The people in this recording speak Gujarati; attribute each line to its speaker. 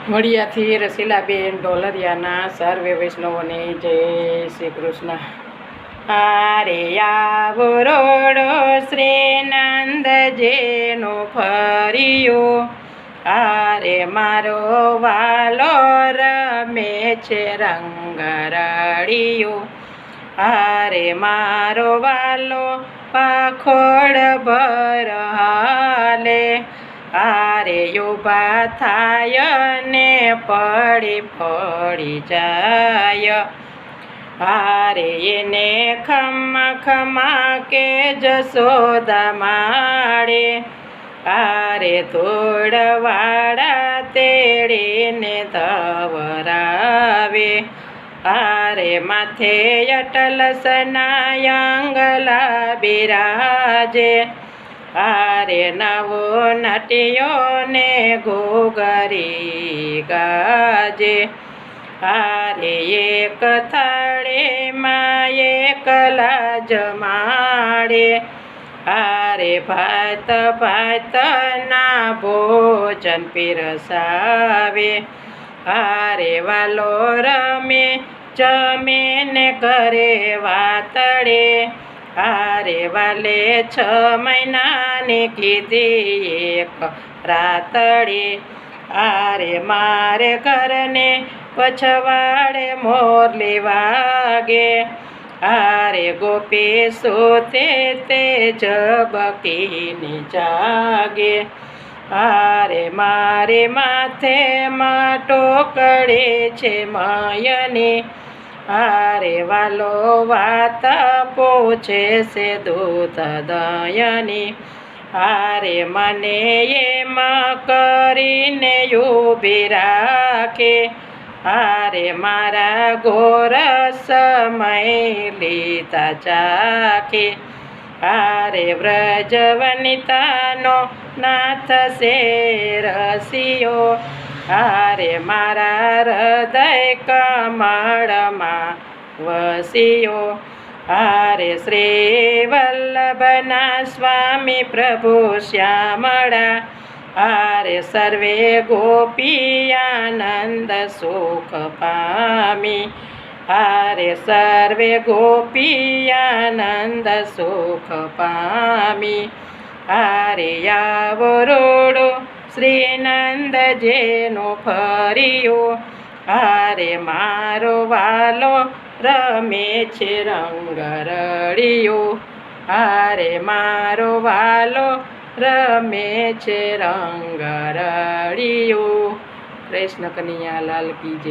Speaker 1: વડિયાથી રસીલાબેન ઢોલરિયાના સર્વે વૈષ્ણવોને જય શ્રી કૃષ્ણ. આરે આવો રોડો શ્રીનંદજીનો ફર્યો, આરે મારો વાલો રમે છે રંગ રળિયો, આરે મારો વાલો પાખોડ ભર હાલે, આરે ઉભા થાય ને પડી પડી જાય, આરે એને ખમા ખમા કે જશોદા માળે, આરે ધોળવાળા તેડીને ધવરાવે, આરે માથે અટલ સનાયંગલા બિરાજે, આરે નવો નટિયો ને ઘોઘરી ગાજે, આરે એક થાળીમાં એકલા જમાડે, આરે ભાત ભાતના ભોજન પીરસાવે, આરે વાલો રમે જમે ને કરે વાતડે, આરે વાલે 6 મહિનાની કીધી એક રાતડે, આરે મારે ઘરને પછવાડે મોરલી વાગે, આરે ગોપી સોતે તે ઝબકીને જાગે, આરે મારે માથે ટોકડે છે મયની, આરે વાલો વાત પૂછે છે દૂધ દયની, આરે મને એમ કરીને ઊભી રાખે, આરે મારા ગોરસ સમય લીધા ચાખે, આરે વ્રજ વનિતાનો નાથ છે રસિયો, આરે મારા હૃદય કમળમાં વસિયો, આરે શ્રી વલ્લભના સ્વામી પ્રભુ શ્યામળા, આરે સર્વે ગોપી આનંદ સુખ પામી, આરે સર્વે ગોપી આનંદ સુખ પામી, આરે આવો રોડો શ્રીનંદજીનો ફર્યો, આરે મારો વાલો રમે છે રંગ રળિયો, આરે મારો વાલો રમે છે રંગ રળિયો. કૃષ્ણ કનૈયા લાલ કી જય.